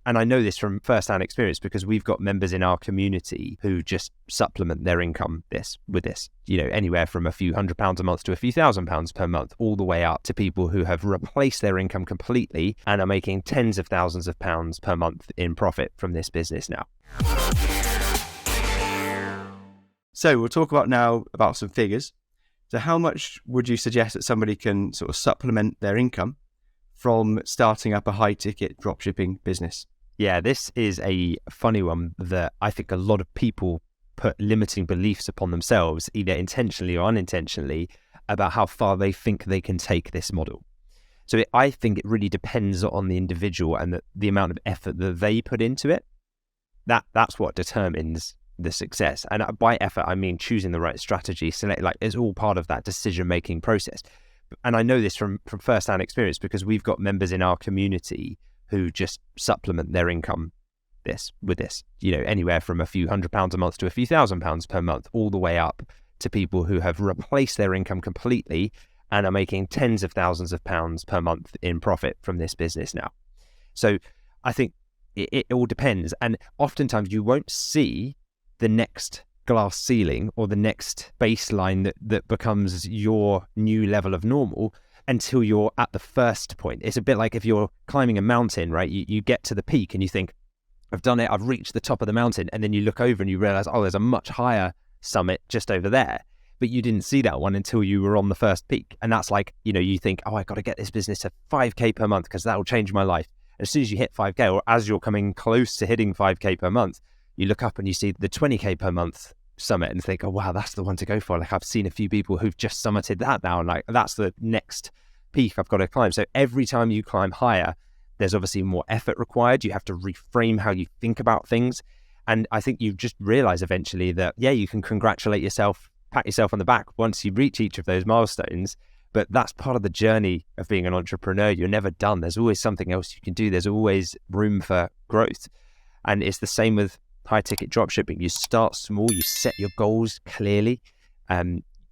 And I know this from first-hand experience because we've got members in our community who just supplement their income with this, anywhere from a few £100 a month to a few £1,000s per month, all the way up to people who have replaced their income completely and are making tens of thousands of pounds per month in profit from this business now. So we'll talk about some figures. So how much would you suggest that somebody can sort of supplement their income from starting up a high-ticket dropshipping business? Yeah, this is a funny one that I think a lot of people put limiting beliefs upon themselves, either intentionally or unintentionally, about how far they think they can take this model. So I think it really depends on the individual and the amount of effort that they put into it. That's what determines the success. And by effort, I mean choosing the right strategy. It's all part of that decision-making process. And I know this from first-hand experience because we've got members in our community who just supplement their income with this, anywhere from a few £100 a month to a few £1,000s per month, all the way up to people who have replaced their income completely and are making tens of thousands of pounds per month in profit from this business now. So I think it all depends. And oftentimes you won't see the next glass ceiling or the next baseline that becomes your new level of normal until you're at the first point. It's a bit like if you're climbing a mountain, right? You get to the peak and you think, I've done it, I've reached the top of the mountain. And then you look over and you realize, oh, there's a much higher summit just over there. But you didn't see that one until you were on the first peak. And that's like, you think, oh, I got to get this business to 5K per month because that will change my life. And as soon as you hit 5K, or as you're coming close to hitting 5K per month, you look up and you see the 20K per month summit and think, oh, wow, that's the one to go for. Like I've seen a few people who've just summited that now. And like, that's the next peak I've got to climb. So every time you climb higher, there's obviously more effort required. You have to reframe how you think about things. And I think you just realize eventually that, yeah, you can congratulate yourself, pat yourself on the back once you reach each of those milestones. But that's part of the journey of being an entrepreneur. You're never done. There's always something else you can do. There's always room for growth. And it's the same with high ticket dropshipping. You start small, you set your goals clearly,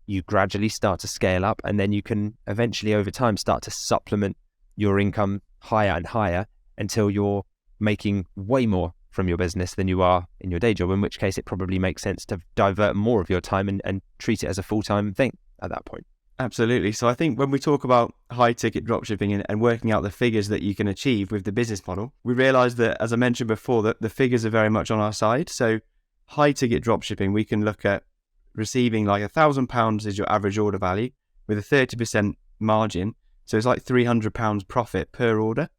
you gradually start to scale up, and then you can eventually over time start to supplement your income higher and higher until you're making way more from your business than you are in your day job, in which case it probably makes sense to divert more of your time and treat it as a full-time thing at that point. Absolutely. So I think when we talk about high ticket dropshipping and working out the figures that you can achieve with the business model, we realize that, as I mentioned before, that the figures are very much on our side. So high ticket dropshipping, we can look at receiving like £1,000 is your average order value with a 30% margin. So it's like £300 profit per order.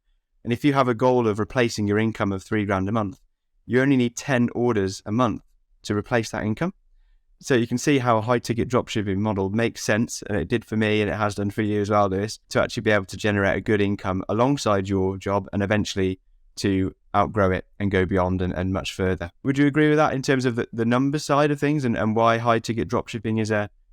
And if you have a goal of replacing your income of £3,000 a month, you only need 10 orders a month to replace that income. So you can see how a high ticket dropshipping model makes sense, and it did for me and it has done for you as well, Lewis, to actually be able to generate a good income alongside your job and eventually to outgrow it and go beyond and much further. Would you agree with that in terms of the numbers side of things and why high ticket dropshipping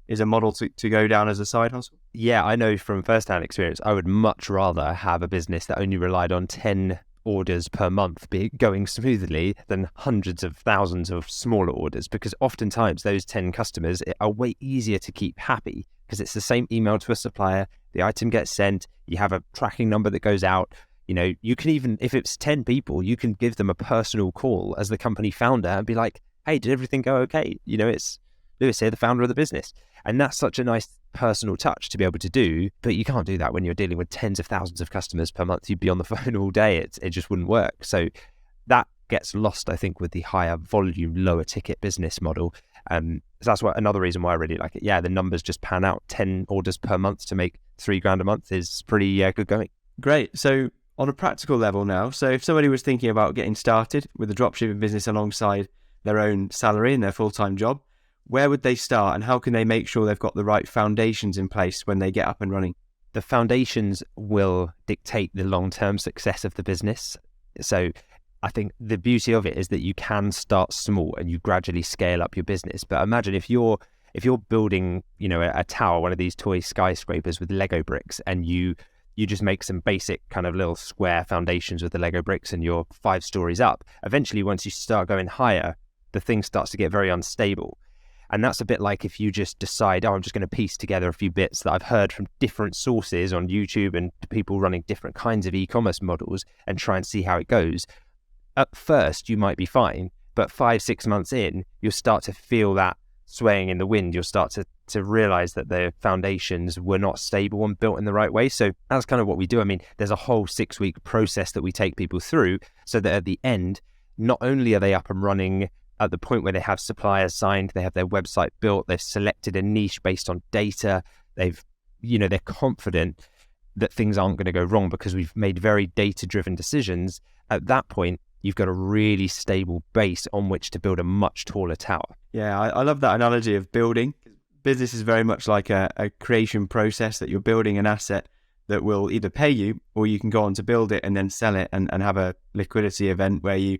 is a model to go down as a side hustle? Yeah, I know from first-hand experience, I would much rather have a business that only relied on 10 orders per month be going smoothly than hundreds of thousands of smaller orders, because oftentimes those 10 customers are way easier to keep happy because it's the same email to a supplier, the item gets sent, you have a tracking number that goes out. You can even, if it's 10 people, you can give them a personal call as the company founder and be like, hey, did everything go okay? It's Lewis here, the founder of the business. And that's such a nice personal touch to be able to do, but you can't do that when you're dealing with tens of thousands of customers per month. You'd be on the phone all day. It just wouldn't work. So that gets lost, I think, with the higher volume, lower ticket business model. So that's another reason why I really like it. Yeah, the numbers just pan out. 10 orders per month to make £3,000 a month is pretty good going. Great. So on a practical level now, so if somebody was thinking about getting started with a dropshipping business alongside their own salary and their full-time job, where would they start and how can they make sure they've got the right foundations in place when they get up and running? The foundations will dictate the long-term success of the business. So I think the beauty of it is that you can start small and you gradually scale up your business. But imagine if you're building, a tower, one of these toy skyscrapers with Lego bricks, and you just make some basic kind of little square foundations with the Lego bricks and you're 5 stories up. Eventually, once you start going higher, the thing starts to get very unstable. And that's a bit like if you just decide, I'm just going to piece together a few bits that I've heard from different sources on YouTube and people running different kinds of e-commerce models and try and see how it goes. at first you might be fine, but 5-6 months in, you'll start to feel that swaying in the wind. You'll start to realize that the foundations were not stable and built in the right way. So that's kind of what we do. I mean, there's a whole 6-week process that we take people through so that at the end, not only are they up and running at the point where they have suppliers signed, they have their website built, they've selected a niche based on data, they're confident that things aren't going to go wrong because we've made very data-driven decisions. At that point, you've got a really stable base on which to build a much taller tower. Yeah, I love that analogy of building. Business is very much like a creation process, that you're building an asset that will either pay you, or you can go on to build it and then sell it and have a liquidity event where you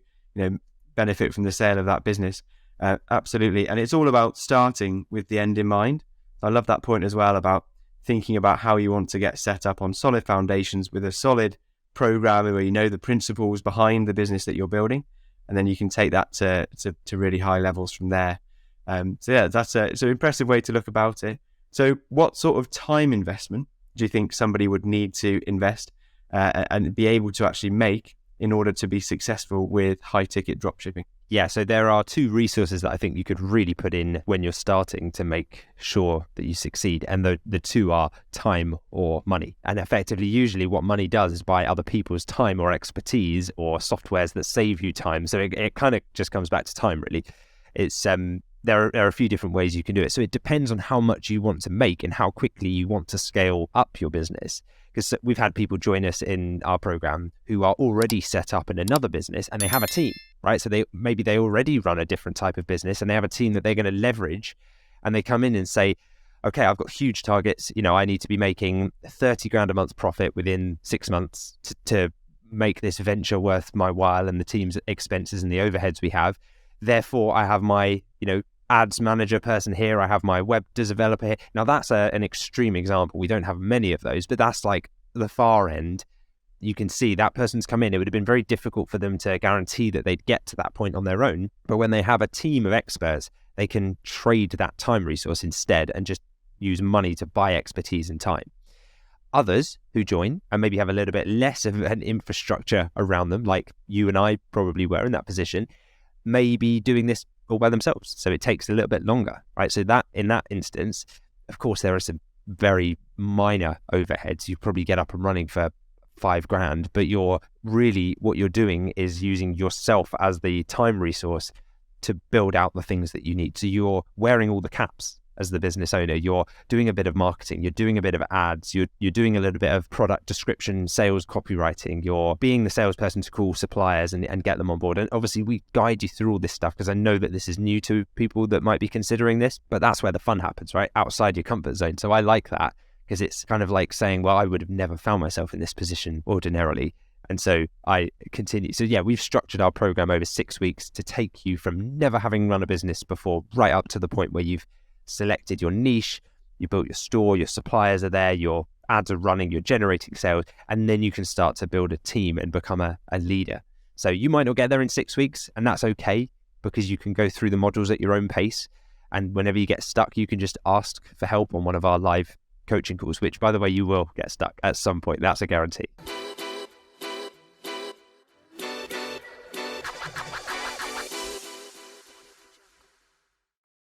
benefit from the sale of that business. Absolutely. And it's all about starting with the end in mind. I love that point as well about thinking about how you want to get set up on solid foundations with a solid program where you know the principles behind the business that you're building, and then you can take that to really high levels from there. So yeah, it's an impressive way to look about it. So what sort of time investment do you think somebody would need to invest and be able to actually make in order to be successful with high ticket dropshipping? Yeah, so there are 2 resources that I think you could really put in when you're starting to make sure that you succeed. And the 2 are time or money. And effectively, usually what money does is buy other people's time or expertise or softwares that save you time. So it kind of just comes back to time, really. It's there are a few different ways you can do it. So it depends on how much you want to make and how quickly you want to scale up your business. Because we've had people join us in our program who are already set up in another business and they have a team, right? So they already run a different type of business and they have a team that they're going to leverage, and they come in and say, okay, I've got huge targets. I need to be making 30 grand a month profit within 6 months to make this venture worth my while and the team's expenses and the overheads we have. Therefore, I have my, ads manager person here. I have my web developer here. Now, that's an extreme example. We don't have many of those, but that's like the far end. You can see that person's come in. It would have been very difficult for them to guarantee that they'd get to that point on their own. But when they have a team of experts, they can trade that time resource instead and just use money to buy expertise and time. Others who join and maybe have a little bit less of an infrastructure around them, like you and I probably were in that position, may be doing this all by themselves. So it takes a little bit longer, right? So that in that instance, of course, there are some very minor overheads. You probably get up and running for 5 grand, but what you're doing is using yourself as the time resource to build out the things that you need. So you're wearing all the caps as the business owner. You're doing a bit of marketing, you're doing a bit of ads, you're doing a little bit of product description, sales copywriting, you're being the salesperson to call suppliers and get them on board. And obviously we guide you through all this stuff because I know that this is new to people that might be considering this, but that's where the fun happens, right? Outside your comfort zone. So I like that because it's kind of like saying, well, I would have never found myself in this position ordinarily. And so I continue. So yeah, we've structured our program over 6 weeks to take you from never having run a business before right up to the point where you've selected your niche, you built your store, your suppliers are there, your ads are running, you're generating sales, and then you can start to build a team and become a leader. So you might not get there in 6 weeks, and that's okay because you can go through the modules at your own pace. And whenever you get stuck, you can just ask for help on one of our live coaching calls, which, by the way, you will get stuck at some point. That's a guarantee.